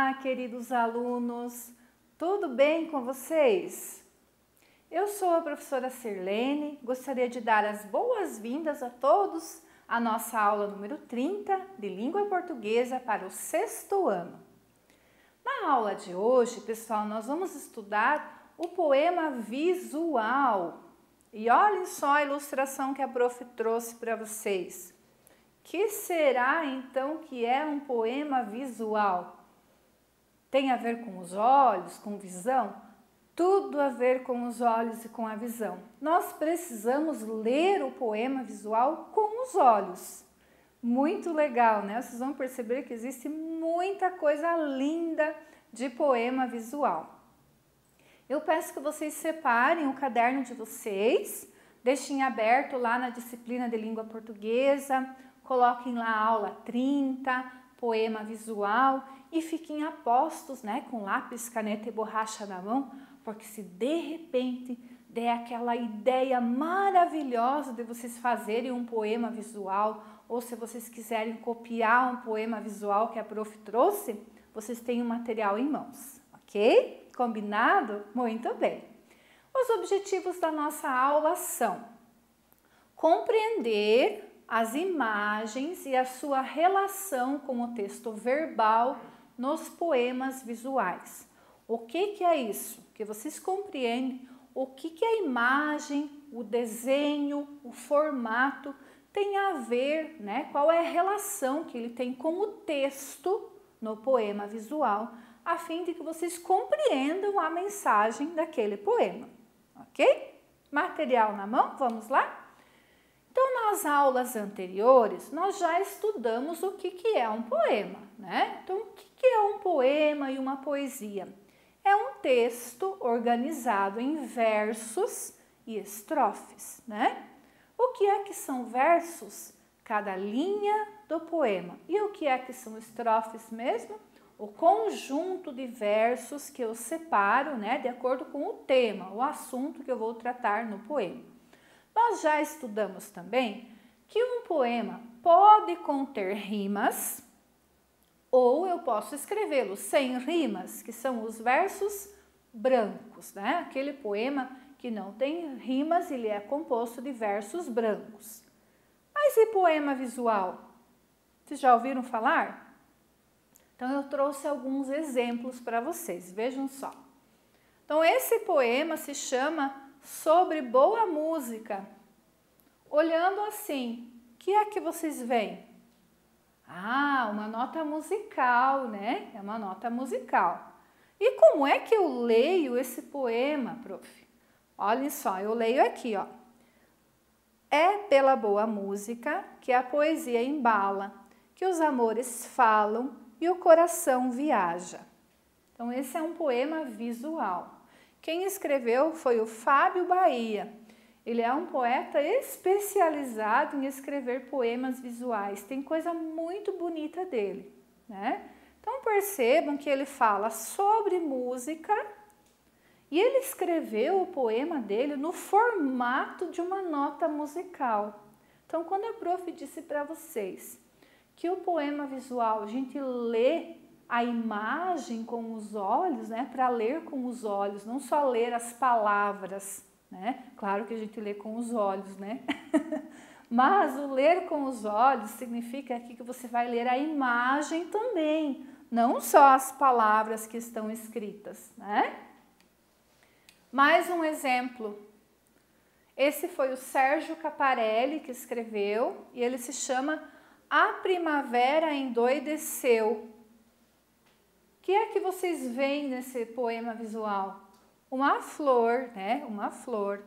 Olá, queridos alunos, tudo bem com vocês? Eu sou a professora Sirlene, gostaria de dar as boas-vindas a todos à nossa aula número 30 de Língua Portuguesa para o 6º ano. Na aula de hoje, pessoal, nós vamos estudar o poema visual. E olhem só a ilustração que a prof trouxe para vocês. Que será então que é um poema visual? Tem a ver com os olhos, com visão? Tudo a ver com os olhos e com a visão. Nós precisamos ler o poema visual com os olhos. Muito legal, né? Vocês vão perceber que existe muita coisa linda de poema visual. Eu peço que vocês separem o caderno de vocês, deixem aberto lá na disciplina de língua portuguesa, coloquem lá a aula 30, poema visual e fiquem a postos, né, com lápis, caneta e borracha na mão, porque se de repente der aquela ideia maravilhosa de vocês fazerem um poema visual, ou se vocês quiserem copiar um poema visual que a prof trouxe, vocês têm o material em mãos, ok? Combinado? Muito bem. Os objetivos da nossa aula são compreender as imagens e a sua relação com o texto verbal nos poemas visuais. O que é isso? Que vocês compreendem o que a imagem, o desenho, o formato tem a ver, né? Qual é a relação que ele tem com o texto no poema visual, a fim de que vocês compreendam a mensagem daquele poema, ok? Material na mão, vamos lá? Então, nas aulas anteriores, nós já estudamos o que é um poema, né? Então, o que é um poema e uma poesia? É um texto organizado em versos e estrofes, né? O que é que são versos? Cada linha do poema. E o que é que são estrofes mesmo? O conjunto de versos que eu separo, né, de acordo com o tema, o assunto que eu vou tratar no poema. Nós já estudamos também que um poema pode conter rimas ou eu posso escrevê-lo sem rimas, que são os versos brancos, né? Aquele poema que não tem rimas, ele é composto de versos brancos. Mas e poema visual? Vocês já ouviram falar? Então eu trouxe alguns exemplos para vocês, vejam só. Então esse poema se chama Sobre Boa Música. Olhando assim, o que é que vocês veem? Ah, uma nota musical, né? É uma nota musical. E como é que eu leio esse poema, prof? Olhem só, eu leio aqui, ó. É pela boa música que a poesia embala, que os amores falam e o coração viaja. Então, esse é um poema visual. Quem escreveu foi o Fábio Bahia. Ele é um poeta especializado em escrever poemas visuais. Tem coisa muito bonita dele, né? Então, percebam que ele fala sobre música e ele escreveu o poema dele no formato de uma nota musical. Então, quando a prof disse para vocês que o poema visual, a gente lê a imagem com os olhos, né? Para ler com os olhos, não só ler as palavras, né? Claro que a gente lê com os olhos, né? Mas o ler com os olhos significa aqui que você vai ler a imagem também, não só as palavras que estão escritas, né? Mais um exemplo. Esse foi o Sérgio Caparelli que escreveu e ele se chama A Primavera Endoideceu. O que é que vocês veem nesse poema visual? Uma flor, né? Uma flor.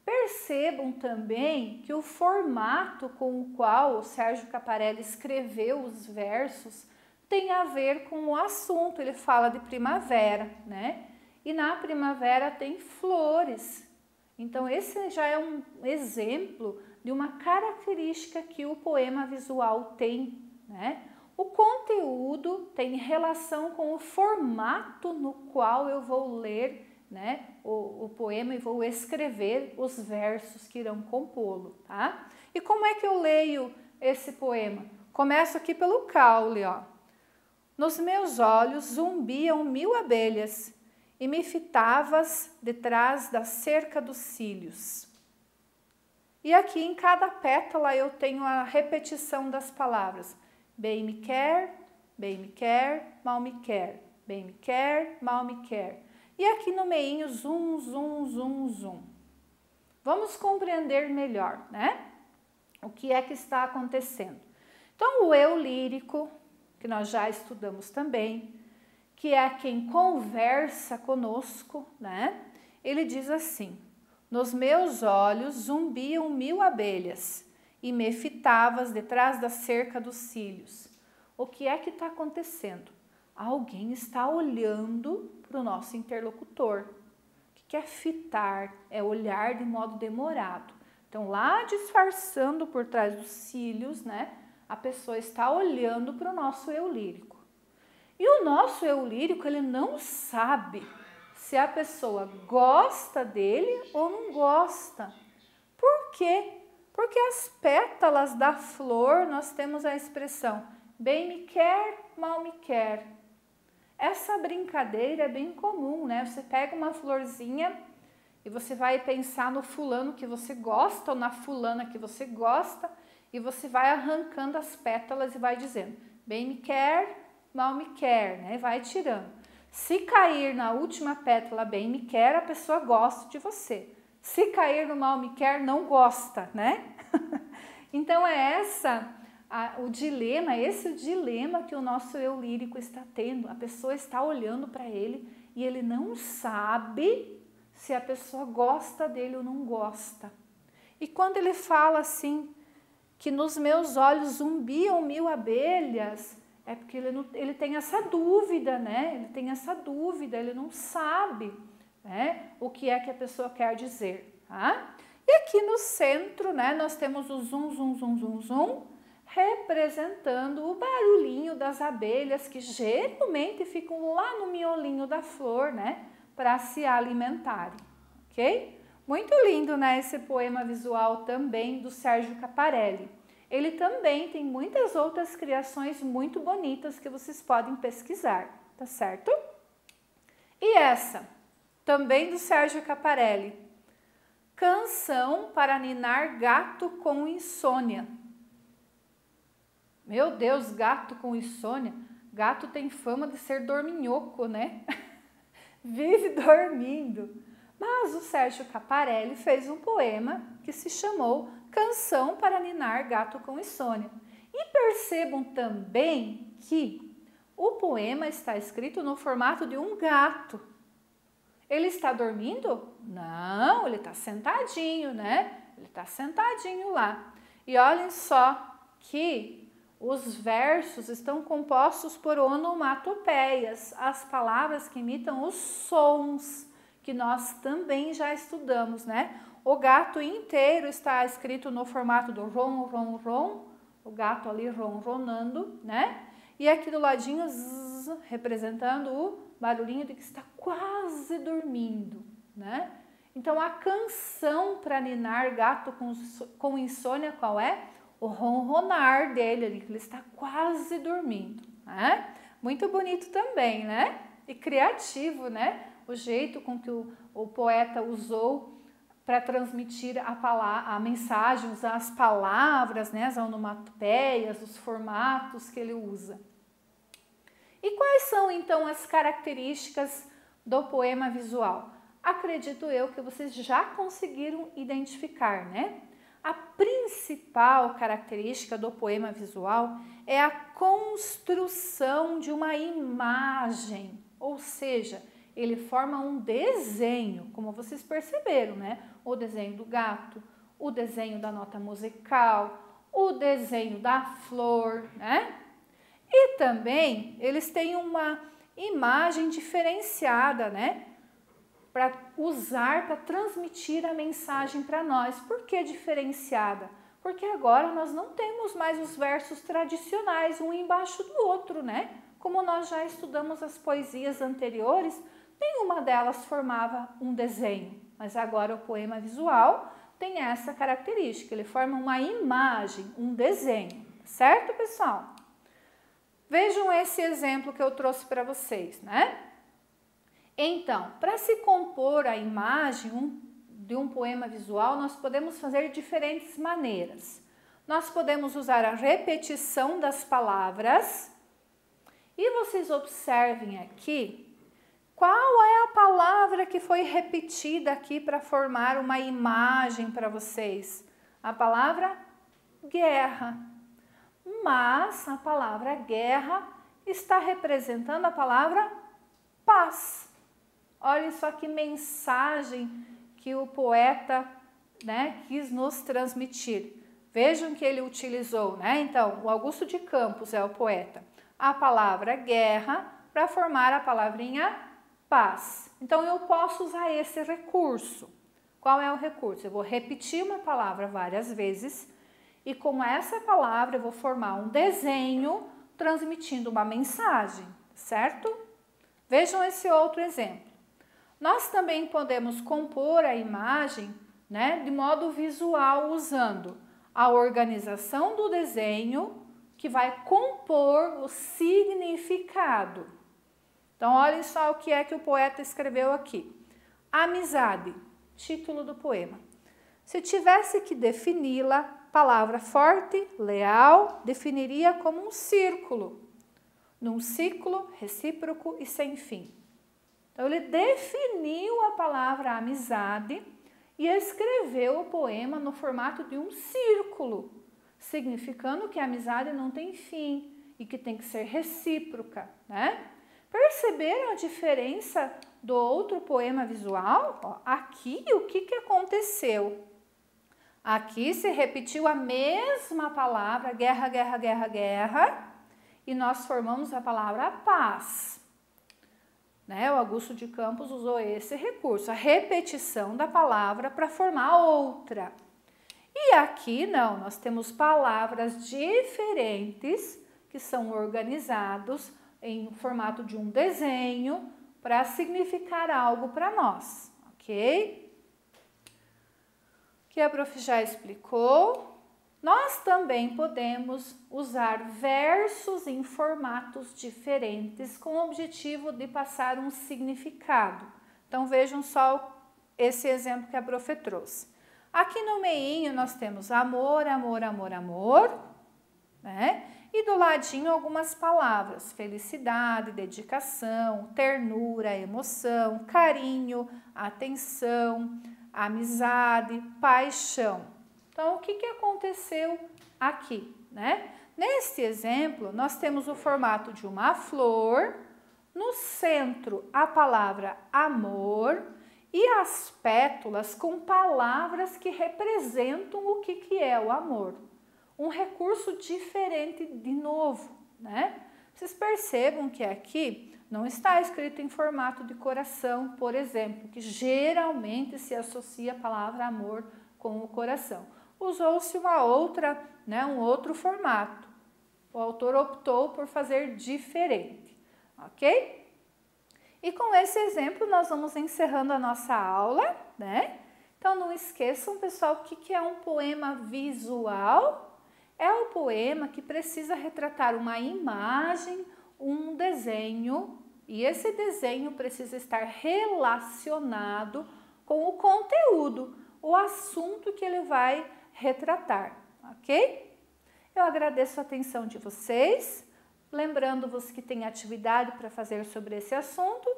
Percebam também que o formato com o qual o Sérgio Caparelli escreveu os versos tem a ver com o assunto. Ele fala de primavera, né? E na primavera tem flores. Então, esse já é um exemplo de uma característica que o poema visual tem, né? O conteúdo tem relação com o formato no qual eu vou ler, né, o poema e vou escrever os versos que irão compô-lo, tá? E como é que eu leio esse poema? Começo aqui pelo caule, ó. Nos meus olhos zumbiam 1000 abelhas e me fitavas detrás da cerca dos cílios. E aqui em cada pétala eu tenho a repetição das palavras. Bem me quer, mal me quer. Bem me quer, mal me quer. E aqui no meinho, zum, zum, zum, zum. Vamos compreender melhor, né? O que é que está acontecendo. Então, o eu lírico, que nós já estudamos também, que é quem conversa conosco, né? Ele diz assim: nos meus olhos zumbiam 1000 abelhas e me fitavas detrás da cerca dos cílios. O que é que está acontecendo? Alguém está olhando para o nosso interlocutor. O que é fitar? É olhar de modo demorado. Então, lá disfarçando por trás dos cílios, né? A pessoa está olhando para o nosso eu lírico. E o nosso eu lírico, ele não sabe se a pessoa gosta dele ou não gosta. Por quê? Porque as pétalas da flor, nós temos a expressão bem me quer, mal me quer. Essa brincadeira é bem comum, né? Você pega uma florzinha e você vai pensar no fulano que você gosta ou na fulana que você gosta e você vai arrancando as pétalas e vai dizendo bem me quer, mal me quer, né? Vai tirando. Se cair na última pétala bem me quer, a pessoa gosta de você. Se cair no mal me quer, não gosta, né? Então é o dilema, esse é o dilema que o nosso eu lírico está tendo. A pessoa está olhando para ele e ele não sabe se a pessoa gosta dele ou não gosta. E quando ele fala assim, que nos meus olhos zumbiam 1000 abelhas, é porque ele tem essa dúvida, né? Ele tem essa dúvida, ele não sabe, né, o que é que a pessoa quer dizer, tá? E aqui no centro, né, nós temos o zum, zum, zum, zum, zum, representando o barulhinho das abelhas que geralmente ficam lá no miolinho da flor, né, para se alimentarem, ok? Muito lindo, né, esse poema visual também do Sérgio Caparelli. Ele também tem muitas outras criações muito bonitas que vocês podem pesquisar, tá certo? E essa, também do Sérgio Caparelli, Canção para ninar gato com insônia. Meu Deus, gato com insônia. Gato tem fama de ser dorminhoco, né? Vive dormindo. Mas o Sérgio Caparelli fez um poema que se chamou Canção para ninar gato com insônia. E percebam também que o poema está escrito no formato de um gato. Ele está dormindo? Não, ele está sentadinho, né? Ele está sentadinho lá. E olhem só que os versos estão compostos por onomatopeias, as palavras que imitam os sons, que nós também já estudamos, né? O gato inteiro está escrito no formato do ron, ron, ron, o gato ali ronronando, né? E aqui do ladinho, zzz, representando o barulhinho de que está quase dormindo, né? Então, a canção para ninar gato com insônia, qual é? O ronronar dele ali, que ele está quase dormindo, né? Muito bonito também, né? E criativo, né? O jeito com que o poeta usou para transmitir a mensagem, usar as palavras, né? As onomatopeias, os formatos que ele usa. E quais são, então, as características do poema visual? Acredito eu que vocês já conseguiram identificar, né? A principal característica do poema visual é a construção de uma imagem, ou seja, ele forma um desenho, como vocês perceberam, né? O desenho do gato, o desenho da nota musical, o desenho da flor, né? E também eles têm uma imagem diferenciada, né? Para usar, para transmitir a mensagem para nós. Por que diferenciada? Porque agora nós não temos mais os versos tradicionais, um embaixo do outro, né? Como nós já estudamos as poesias anteriores, nenhuma delas formava um desenho. Mas agora o poema visual tem essa característica, ele forma uma imagem, um desenho. Certo, pessoal? Vejam esse exemplo que eu trouxe para vocês, né? Então, para se compor a imagem de um poema visual, nós podemos fazer diferentes maneiras. Nós podemos usar a repetição das palavras. E vocês observem aqui, qual é a palavra que foi repetida aqui para formar uma imagem para vocês? A palavra guerra. Mas a palavra guerra está representando a palavra paz. Olha só que mensagem que o poeta, né, quis nos transmitir. Vejam que ele utilizou, né? Então, o Augusto de Campos é o poeta. A palavra guerra para formar a palavrinha paz. Então, eu posso usar esse recurso. Qual é o recurso? Eu vou repetir uma palavra várias vezes e com essa palavra eu vou formar um desenho transmitindo uma mensagem, certo? Vejam esse outro exemplo. Nós também podemos compor a imagem, né, de modo visual, usando a organização do desenho que vai compor o significado. Então, olhem só o que é que o poeta escreveu aqui. Amizade, título do poema. Se tivesse que defini-la, palavra forte, leal, definiria como um círculo, num ciclo recíproco e sem fim. Então, ele definiu a palavra amizade e escreveu o poema no formato de um círculo, significando que a amizade não tem fim e que tem que ser recíproca, né? Perceberam a diferença do outro poema visual? Ó, aqui, o que aconteceu? Aqui se repetiu a mesma palavra, guerra, guerra, guerra, guerra, e nós formamos a palavra paz. Né? O Augusto de Campos usou esse recurso, a repetição da palavra para formar outra. E aqui não, nós temos palavras diferentes que são organizados em formato de um desenho para significar algo para nós, ok? Que a prof já explicou. Nós também podemos usar versos em formatos diferentes com o objetivo de passar um significado. Então, vejam só esse exemplo que a prof trouxe. Aqui no meinho nós temos amor, amor, amor, amor, né? E do ladinho algumas palavras, felicidade, dedicação, ternura, emoção, carinho, atenção, amizade, paixão. Então, o que aconteceu aqui, né? Neste exemplo, nós temos o formato de uma flor, no centro a palavra amor e as pétalas com palavras que representam o que é o amor. Um recurso diferente de novo, né? Vocês percebam que aqui não está escrito em formato de coração, por exemplo, que geralmente se associa a palavra amor com o coração. Usou-se uma outra, né, um outro formato. O autor optou por fazer diferente, ok? E com esse exemplo nós vamos encerrando a nossa aula, né? Então não esqueçam, pessoal, o que é um poema visual? É o poema que precisa retratar uma imagem, um desenho, e esse desenho precisa estar relacionado com o conteúdo, o assunto que ele vai retratar, ok? Eu agradeço a atenção de vocês, lembrando-vos que tem atividade para fazer sobre esse assunto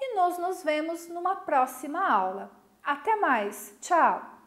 e nós nos vemos numa próxima aula. Até mais, tchau!